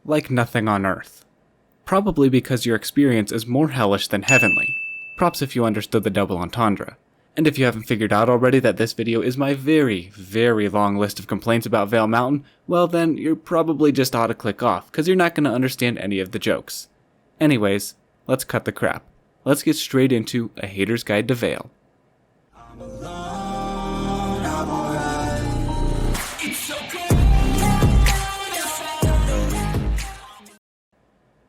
like nothing on Earth. Probably because your experience is more hellish than heavenly. Props if you understood the double entendre. And if you haven't figured out already that this video is my very, very long list of complaints about Vail Mountain, well then you're probably just ought to click off, cause you're not gonna understand any of the jokes. Anyways, let's cut the crap. Let's get straight into A Hater's Guide to Vail.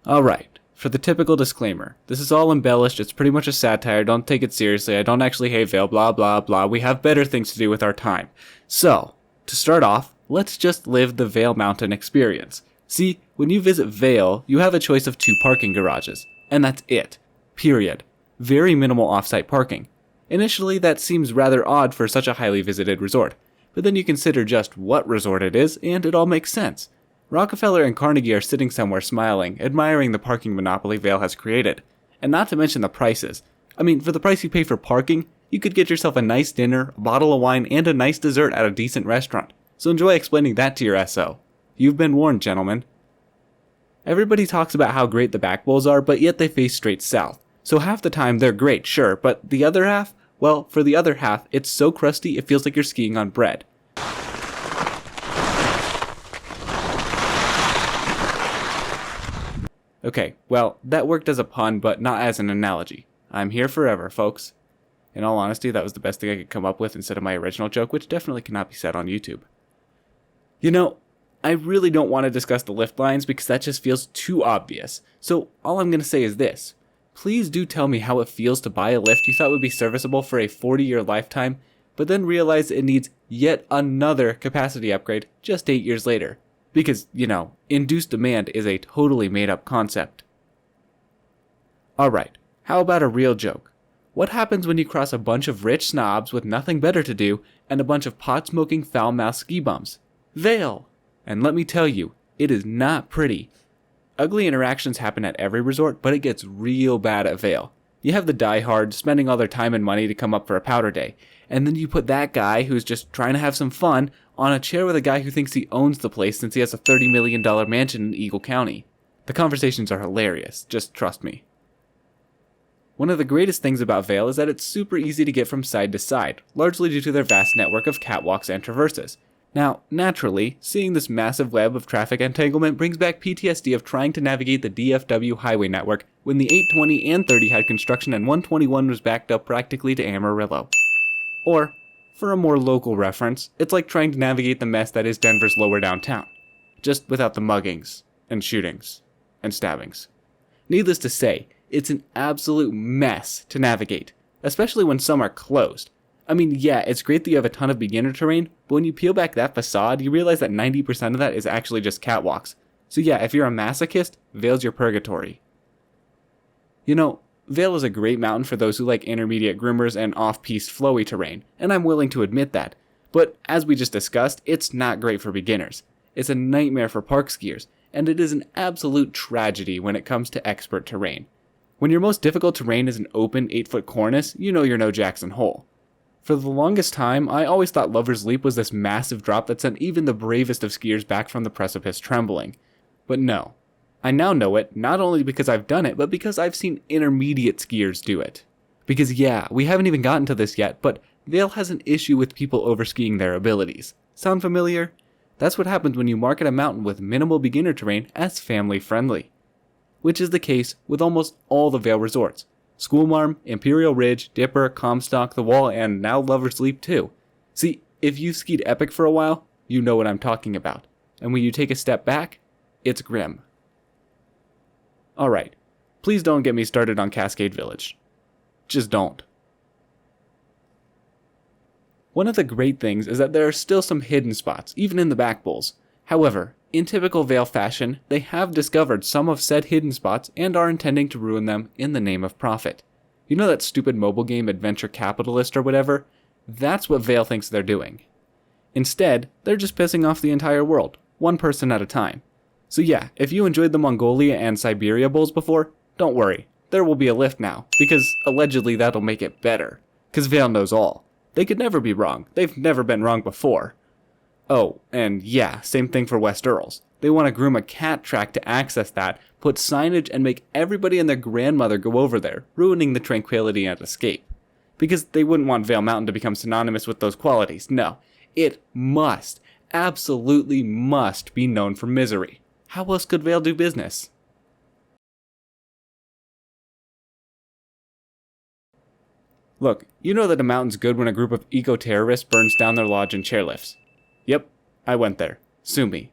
Alright, for the typical disclaimer, this is all embellished, it's pretty much a satire, don't take it seriously, I don't actually hate Vail, blah blah blah, we have better things to do with our time. So, to start off, let's just live the Vail Mountain experience. See, when you visit Vail, you have a choice of 2 parking garages, and that's it. Period. Very minimal off-site parking. Initially, that seems rather odd for such a highly visited resort, but then you consider just what resort it is, and it all makes sense. Rockefeller and Carnegie are sitting somewhere smiling, admiring the parking monopoly Vail has created. And not to mention the prices. I mean, for the price you pay for parking, you could get yourself a nice dinner, a bottle of wine, and a nice dessert at a decent restaurant. So enjoy explaining that to your SO. You've been warned, gentlemen. Everybody talks about how great the back bowls are, but yet they face straight south. So half the time they're great, sure, but the other half? Well, for the other half, it's so crusty it feels like you're skiing on bread. Okay, well, that worked as a pun, but not as an analogy. I'm here forever, folks. In all honesty, that was the best thing I could come up with instead of my original joke, which definitely cannot be said on YouTube. You know, I really don't want to discuss the lift lines because that just feels too obvious. So all I'm going to say is this. Please do tell me how it feels to buy a lift you thought would be serviceable for a 40-year lifetime, but then realize it needs yet another capacity upgrade just 8 years later. Because, you know, induced demand is a totally made-up concept. Alright, how about a real joke? What happens when you cross a bunch of rich snobs with nothing better to do and a bunch of pot-smoking foul-mouthed ski bums? Vail! And let me tell you, it is not pretty. Ugly interactions happen at every resort, but it gets real bad at Vail. You have the diehards spending all their time and money to come up for a powder day, and then you put that guy who's just trying to have some fun on a chair with a guy who thinks he owns the place since he has a $30 million mansion in Eagle County. The conversations are hilarious, just trust me. One of the greatest things about Vail is that it's super easy to get from side to side, largely due to their vast network of catwalks and traverses. Now, naturally, seeing this massive web of traffic entanglement brings back PTSD of trying to navigate the DFW highway network when the 820 and 30 had construction and 121 was backed up practically to Amarillo. Or, for a more local reference, it's like trying to navigate the mess that is Denver's lower downtown, just without the muggings, and shootings, and stabbings. Needless to say, it's an absolute mess to navigate, especially when some are closed. I mean, yeah, it's great that you have a ton of beginner terrain, but when you peel back that facade, you realize that 90% of that is actually just catwalks. So yeah, if you're a masochist, Vail's your purgatory. You know, Vail is a great mountain for those who like intermediate groomers and off-piste flowy terrain, and I'm willing to admit that. But as we just discussed, it's not great for beginners. It's a nightmare for park skiers, and it is an absolute tragedy when it comes to expert terrain. When your most difficult terrain is an open 8-foot cornice, you know you're no Jackson Hole. For the longest time, I always thought Lover's Leap was this massive drop that sent even the bravest of skiers back from the precipice trembling. But no. I now know it, not only because I've done it, but because I've seen intermediate skiers do it. Because yeah, we haven't even gotten to this yet, but Vail has an issue with people overskiing their abilities. Sound familiar? That's what happens when you market a mountain with minimal beginner terrain as family friendly. Which is the case with almost all the Vail resorts. Schoolmarm, Imperial Ridge, Dipper, Comstock, The Wall, and now Lover's Leap too. See, if you've skied epic for a while, you know what I'm talking about. And when you take a step back, it's grim. Alright, please don't get me started on Cascade Village. Just don't. One of the great things is that there are still some hidden spots, even in the back bowls. However, in typical Vail fashion, they have discovered some of said hidden spots and are intending to ruin them in the name of profit. You know that stupid mobile game Adventure Capitalist or whatever? That's what Vail thinks they're doing. Instead, they're just pissing off the entire world, one person at a time. So yeah, if you enjoyed the Mongolia and Siberia bowls before, don't worry, there will be a lift now, because allegedly that'll make it better. Cause Vail knows all. They could never be wrong, they've never been wrong before. Oh, and yeah, same thing for West Earls. They want to groom a cat track to access that, put signage, and make everybody and their grandmother go over there, ruining the tranquility and escape. Because they wouldn't want Vale Mountain to become synonymous with those qualities. No, it must, absolutely must be known for misery. How else could Vale do business? Look, you know that the mountain's good when a group of eco-terrorists burns down their lodge and chairlifts. Yep, I went there. Sue me.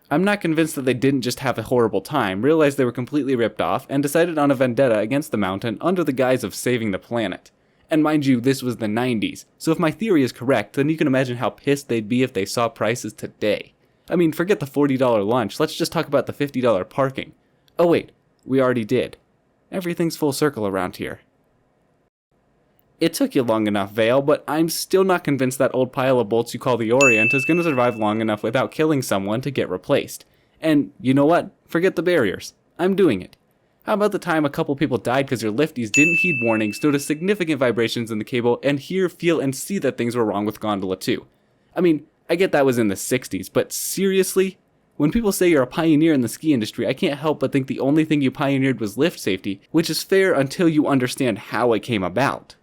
I'm not convinced that they didn't just have a horrible time, realized they were completely ripped off, and decided on a vendetta against the mountain under the guise of saving the planet. And mind you, this was the 90s, so if my theory is correct, then you can imagine how pissed they'd be if they saw prices today. I mean, forget the $40 lunch, let's just talk about the $50 parking. Oh wait, we already did. Everything's full circle around here. It took you long enough, Vale, but I'm still not convinced that old pile of bolts you call the Orient is going to survive long enough without killing someone to get replaced. And you know what? Forget the barriers. I'm doing it. How about the time a couple people died because their lifties didn't heed warnings, noticed significant vibrations in the cable, and hear, feel, and see that things were wrong with Gondola 2? I mean, I get that was in the 60s, but seriously? When people say you're a pioneer in the ski industry, I can't help but think the only thing you pioneered was lift safety, which is fair until you understand how it came about.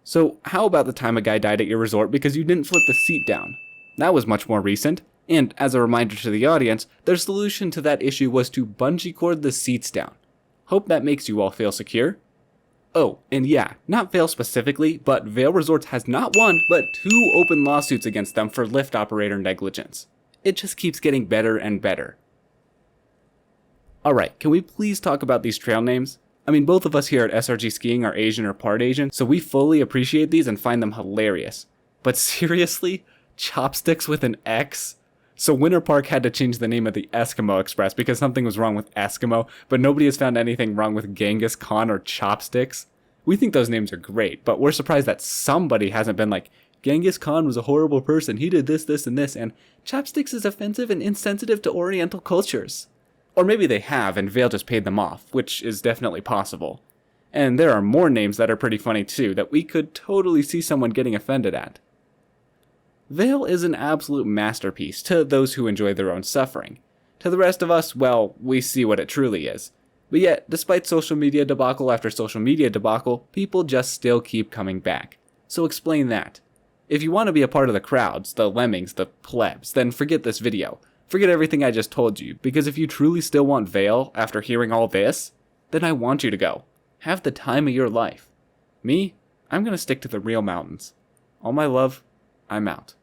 So how about the time a guy died at your resort because you didn't flip the seat down? That was much more recent, and as a reminder to the audience, their solution to that issue was to bungee cord the seats down. Hope that makes you all feel secure. Oh, and yeah, not Vale specifically, but Vale Resorts has not one, but 2 open lawsuits against them for lift operator negligence. It just keeps getting better and better. Alright, can we please talk about these trail names? I mean, both of us here at SRG Skiing are Asian or part Asian, so we fully appreciate these and find them hilarious. But seriously? Chopsticks with an X? So Winter Park had to change the name of the Eskimo Express because something was wrong with Eskimo, but nobody has found anything wrong with Genghis Khan or Chopsticks. We think those names are great, but we're surprised that somebody hasn't been like, Genghis Khan was a horrible person, he did this, this, and this, and Chopsticks is offensive and insensitive to Oriental cultures. Or maybe they have and Vale just paid them off, which is definitely possible. And there are more names that are pretty funny too, that we could totally see someone getting offended at. Vale is an absolute masterpiece to those who enjoy their own suffering. To the rest of us, well, we see what it truly is. But yet, despite social media debacle after social media debacle, people just still keep coming back. So explain that. If you want to be a part of the crowds, the lemmings, the plebs, then forget this video. Forget everything I just told you, because if you truly still want Vale after hearing all this, then I want you to go. Have the time of your life. Me, I'm gonna stick to the real mountains. All my love, I'm out.